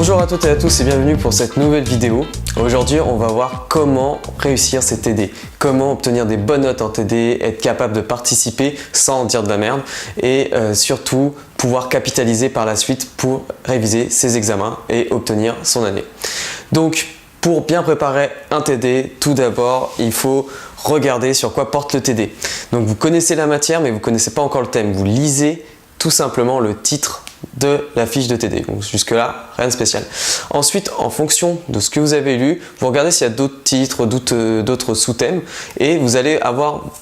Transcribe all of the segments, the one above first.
Bonjour à toutes et à tous et bienvenue pour cette nouvelle vidéo. Aujourd'hui, on va voir comment réussir ses TD, comment obtenir des bonnes notes en TD, être capable de participer sans dire de la merde et surtout pouvoir capitaliser par la suite pour réviser ses examens et obtenir son année. Donc, pour bien préparer un TD, tout d'abord, il faut regarder sur quoi porte le TD. Donc, vous connaissez la matière, mais vous ne connaissez pas encore le thème. Vous lisez tout simplement le titre de la fiche de TD. Donc jusque là, rien de spécial. Ensuite, en fonction de ce que vous avez lu, vous regardez s'il y a d'autres titres, d'autres sous-thèmes et vous allez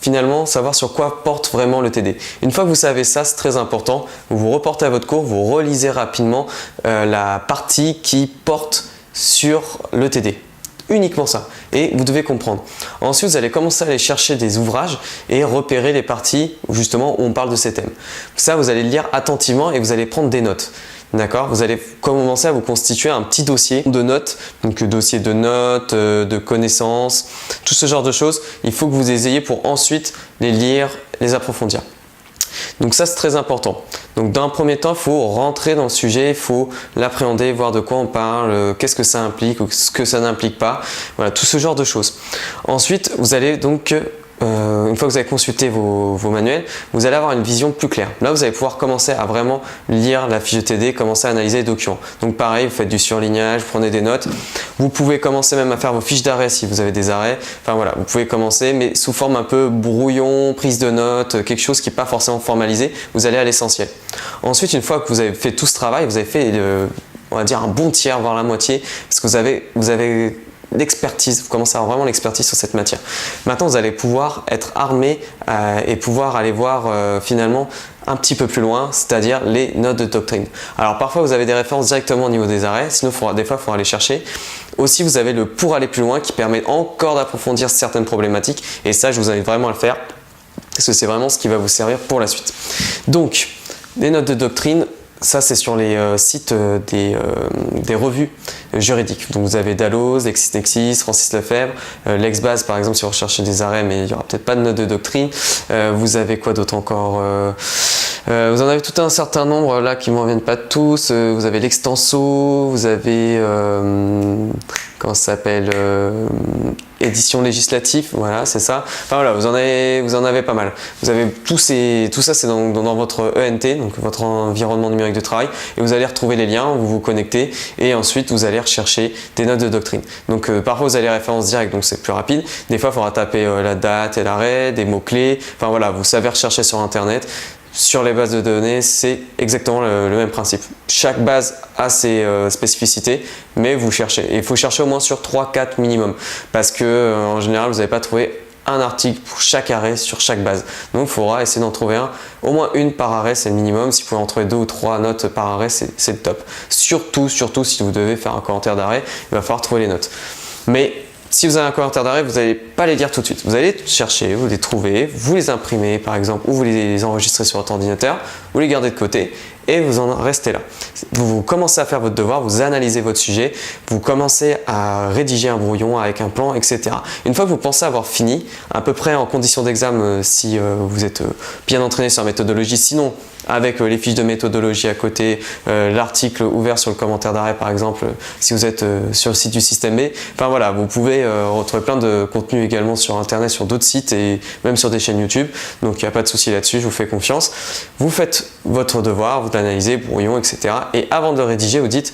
finalement savoir sur quoi porte vraiment le TD. Une fois que vous savez ça, c'est très important, vous vous reportez à votre cours, vous relisez rapidement la partie qui porte sur le TD. Uniquement ça, et vous devez comprendre. Ensuite, vous allez commencer à aller chercher des ouvrages et repérer les parties justement où on parle de ces thèmes. Ça, vous allez le lire attentivement et vous allez prendre des notes. D'accord? Vous allez commencer à vous constituer un petit dossier de notes, donc dossier de notes, de connaissances, tout ce genre de choses. Il faut que vous les ayez pour ensuite les lire, les approfondir. Donc ça, c'est très important. Donc dans un premier temps, il faut rentrer dans le sujet, il faut l'appréhender, voir de quoi on parle, qu'est-ce que ça implique ou ce que ça n'implique pas. Voilà, tout ce genre de choses. Ensuite, vous allez donc, une fois que vous avez consulté vos manuels, vous allez avoir une vision plus claire. Là, vous allez pouvoir commencer à vraiment lire la fiche de TD, commencer à analyser les documents. Donc pareil, vous faites du surlignage, vous prenez des notes. Vous pouvez commencer même à faire vos fiches d'arrêt si vous avez des arrêts. Enfin voilà, vous pouvez commencer, mais sous forme un peu brouillon, prise de notes, quelque chose qui n'est pas forcément formalisé. Vous allez à l'essentiel. Ensuite, une fois que vous avez fait tout ce travail, vous avez fait, on va dire, un bon tiers, voire la moitié, parce que vous avez l'expertise, vous commencez à avoir vraiment l'expertise sur cette matière. Maintenant, vous allez pouvoir être armé et pouvoir aller voir finalement un petit peu plus loin, c'est-à-dire les notes de doctrine. Alors parfois, vous avez des références directement au niveau des arrêts, sinon des fois, il faudra aller chercher. Aussi, vous avez le pour aller plus loin qui permet encore d'approfondir certaines problématiques et ça, je vous invite vraiment à le faire parce que c'est vraiment ce qui va vous servir pour la suite. Donc, les notes de doctrine, ça, c'est sur les sites des revues juridiques. Donc, vous avez Dalloz, LexisNexis, Francis Lefebvre, LexBase, par exemple, si vous recherchez des arrêts, mais il n'y aura peut-être pas de notes de doctrine. Vous avez quoi d'autre encore vous en avez tout un certain nombre, là, qui ne m'en viennent pas tous. Vous avez l'Extenso, vous avez... comment ça s'appelle édition législative, voilà, c'est ça. Enfin voilà, vous en avez pas mal. Vous avez tout ça, c'est dans votre ENT, donc votre environnement numérique de travail, et vous allez retrouver les liens, vous vous connectez, et ensuite vous allez rechercher des notes de doctrine. Donc parfois vous avez les références directes, donc c'est plus rapide. Des fois, il faudra taper la date et l'arrêt, des mots-clés. Enfin voilà, vous savez rechercher sur Internet. Sur les bases de données, c'est exactement le même principe. Chaque base a ses spécificités, mais vous cherchez. Et il faut chercher au moins sur 3-4 minimum. Parce que en général, vous n'allez pas trouver un article pour chaque arrêt sur chaque base. Donc il faudra essayer d'en trouver au moins une par arrêt, c'est le minimum. Si vous pouvez en trouver 2 ou 3 notes par arrêt, c'est le top. Surtout si vous devez faire un commentaire d'arrêt, il va falloir trouver les notes. Mais si vous avez un commentaire d'arrêt, vous n'allez pas les lire tout de suite. Vous allez chercher, vous les trouvez, vous les imprimez par exemple, ou vous les enregistrez sur votre ordinateur, vous les gardez de côté et vous en restez là. Vous commencez à faire votre devoir, vous analysez votre sujet, vous commencez à rédiger un brouillon avec un plan, etc. Une fois que vous pensez avoir fini, à peu près en condition d'examen, si vous êtes bien entraîné sur la méthodologie, sinon avec les fiches de méthodologie à côté, l'article ouvert sur le commentaire d'arrêt par exemple, si vous êtes sur le site du système B. Enfin voilà, vous pouvez retrouver plein de contenus également sur internet, sur d'autres sites et même sur des chaînes YouTube. Donc il n'y a pas de souci là-dessus, je vous fais confiance. Vous faites votre devoir, vous l'analysez, brouillon, etc. Et avant de le rédiger, vous dites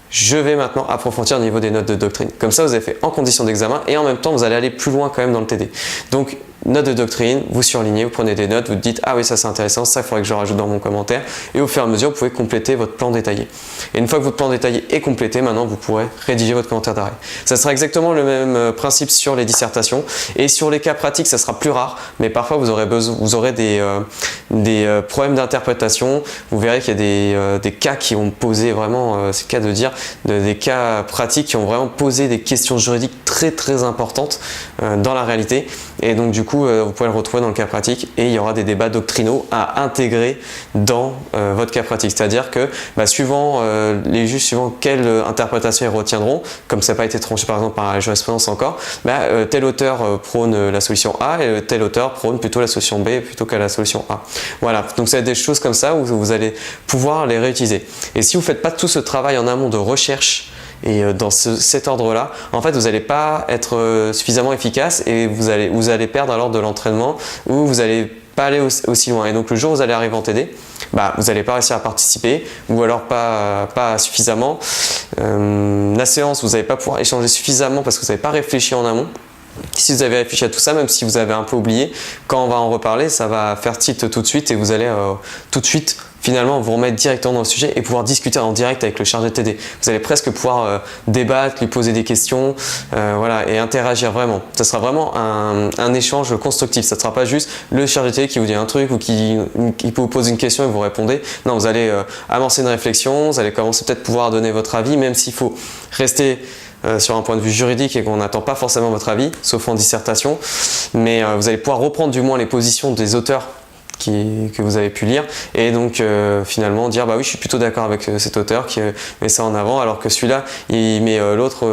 je vais maintenant approfondir au niveau des notes de doctrine. Comme ça, vous avez fait en condition d'examen et en même temps, vous allez aller plus loin quand même dans le TD. Donc, notes de doctrine, vous surlignez, vous prenez des notes, vous dites ah oui, ça c'est intéressant, ça il faudrait que je rajoute dans mon commentaire. Et au fur et à mesure, vous pouvez compléter votre plan détaillé. Et une fois que votre plan détaillé est complété, maintenant vous pourrez rédiger votre commentaire d'arrêt. Ça sera exactement le même principe sur les dissertations. Et sur les cas pratiques, ça sera plus rare, mais parfois vous aurez des problèmes d'interprétation. Vous verrez qu'il y a des cas qui ont posé vraiment, c'est le cas de dire, des cas pratiques qui ont vraiment posé des questions juridiques très très importantes dans la réalité. Et donc du coup, coup, vous pouvez le retrouver dans le cas pratique et il y aura des débats doctrinaux à intégrer dans votre cas pratique. C'est-à-dire que suivant les juges, suivant quelle interprétation ils retiendront, comme ça n'a pas été tranché par exemple par la jurisprudence encore, tel auteur prône la solution A et tel auteur prône plutôt la solution B plutôt que la solution A. Voilà, donc c'est des choses comme ça où vous allez pouvoir les réutiliser. Et si vous ne faites pas tout ce travail en amont de recherche et dans cet ordre-là, en fait, vous n'allez pas être suffisamment efficace et vous allez perdre alors de l'entraînement ou vous n'allez pas aller aussi loin. Et donc, le jour où vous allez arriver en TD, vous n'allez pas réussir à participer ou alors pas suffisamment. La séance, vous n'allez pas pouvoir échanger suffisamment parce que vous n'avez pas réfléchi en amont. Si vous avez réfléchi à tout ça, même si vous avez un peu oublié, quand on va en reparler, ça va faire tilt tout de suite et vous allez tout de suite finalement vous remettre directement dans le sujet et pouvoir discuter en direct avec le chargé de TD. Vous allez presque pouvoir débattre, lui poser des questions, voilà, et interagir vraiment. Ça sera vraiment un échange constructif. Ça ne sera pas juste le chargé de TD qui vous dit un truc ou qui vous pose une question et vous répondez. Non, vous allez amorcer une réflexion, vous allez commencer peut-être pouvoir donner votre avis, même s'il faut rester sur un point de vue juridique et qu'on n'attend pas forcément votre avis, sauf en dissertation, mais vous allez pouvoir reprendre du moins les positions des auteurs que vous avez pu lire et donc finalement dire oui, je suis plutôt d'accord avec cet auteur qui met ça en avant alors que celui-là il met l'autre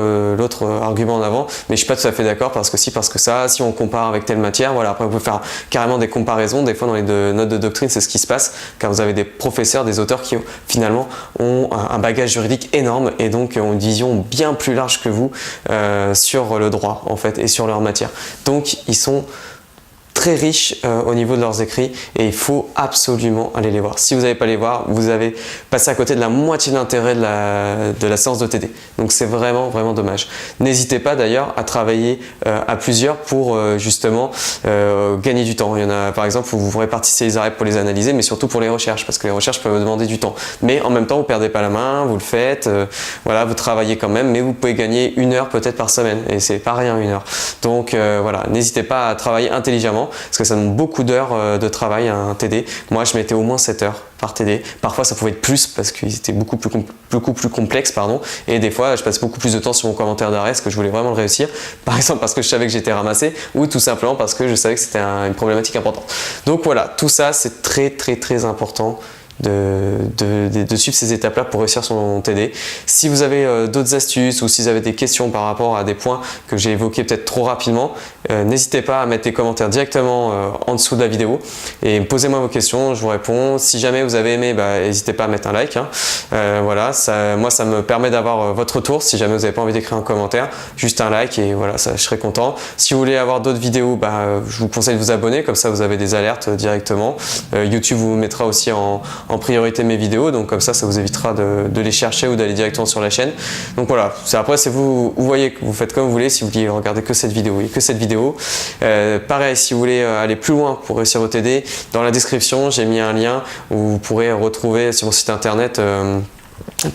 argument en avant, mais je suis pas tout à fait d'accord parce que ça, si on compare avec telle matière, voilà. Après on peut faire carrément des comparaisons, des fois dans les notes de doctrine c'est ce qui se passe car vous avez des professeurs, des auteurs qui finalement ont un bagage juridique énorme et donc ont une vision bien plus large que vous sur le droit en fait et sur leur matière, donc ils sont très riches au niveau de leurs écrits et il faut absolument aller les voir. Si vous n'allez pas les voir, vous avez passé à côté de la moitié de l'intérêt de la séance de TD. Donc c'est vraiment dommage. N'hésitez pas d'ailleurs à travailler à plusieurs pour justement gagner du temps. Il y en a par exemple où vous répartissez les arrêts pour les analyser, mais surtout pour les recherches parce que les recherches peuvent demander du temps. Mais en même temps, vous ne perdez pas la main, vous le faites, voilà, vous travaillez quand même, mais vous pouvez gagner 1 heure peut-être par semaine et c'est pas rien 1 heure. Donc voilà, n'hésitez pas à travailler intelligemment parce que ça demande beaucoup d'heures de travail à un TD. Moi, je mettais au moins 7 heures par TD. Parfois, ça pouvait être plus parce qu'ils étaient beaucoup plus complexes, pardon. Et des fois, je passais beaucoup plus de temps sur mon commentaire d'arrêt parce que je voulais vraiment le réussir. Par exemple, parce que je savais que j'étais ramassé ou tout simplement parce que je savais que c'était une problématique importante. Donc voilà, tout ça, c'est très important de suivre ces étapes-là pour réussir son TD. Si vous avez d'autres astuces ou si vous avez des questions par rapport à des points que j'ai évoqués peut-être trop rapidement, n'hésitez pas à mettre des commentaires directement en dessous de la vidéo et posez-moi vos questions, je vous réponds. Si jamais vous avez aimé, n'hésitez pas à mettre un like. Voilà, moi ça me permet d'avoir votre retour. Si jamais vous n'avez pas envie d'écrire un commentaire, juste un like et voilà, je serai content. Si vous voulez avoir d'autres vidéos, je vous conseille de vous abonner, comme ça vous avez des alertes directement. YouTube vous mettra aussi en priorité mes vidéos, donc comme ça vous évitera de les chercher ou d'aller directement sur la chaîne. Donc voilà, après c'est vous voyez, vous faites comme vous voulez. Si vous voulez regarder que cette vidéo et que cette vidéo, pareil, si vous voulez aller plus loin pour réussir au TD, dans la description j'ai mis un lien où vous pourrez retrouver sur mon site internet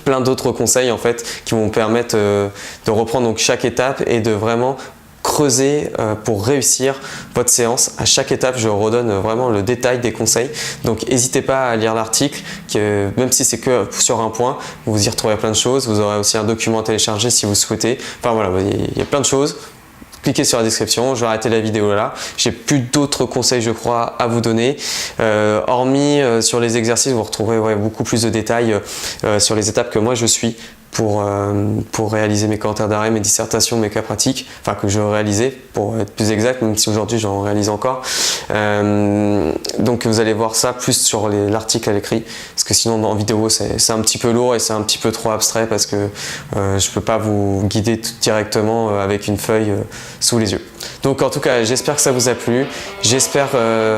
plein d'autres conseils en fait qui vont vous permettre de reprendre donc chaque étape et de vraiment creuser pour réussir votre séance. À chaque étape, je redonne vraiment le détail des conseils. Donc, n'hésitez pas à lire l'article, même si c'est que sur un point, vous y retrouverez plein de choses. Vous aurez aussi un document à télécharger si vous souhaitez. Enfin voilà, il y a plein de choses. Cliquez sur la description, je vais arrêter la vidéo là. J'ai plus d'autres conseils, je crois, à vous donner. Hormis sur les exercices, vous retrouverez beaucoup plus de détails sur les étapes que moi je suis pour réaliser mes commentaires d'arrêt, mes dissertations, mes cas pratiques, enfin que je réalisais pour être plus exact, même si aujourd'hui j'en réalise encore. Donc vous allez voir ça plus sur l'article à l'écrit, parce que sinon en vidéo c'est un petit peu lourd et c'est un petit peu trop abstrait parce que je peux pas vous guider tout directement avec une feuille sous les yeux. Donc en tout cas, j'espère que ça vous a plu, j'espère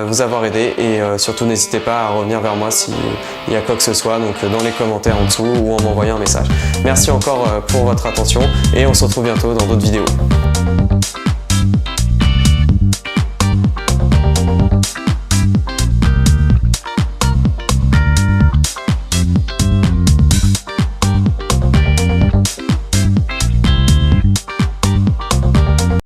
vous avoir aidé et surtout n'hésitez pas à revenir vers moi s'il y a quoi que ce soit, donc dans les commentaires en dessous ou en m'envoyant un message. Merci encore pour votre attention et on se retrouve bientôt dans d'autres vidéos.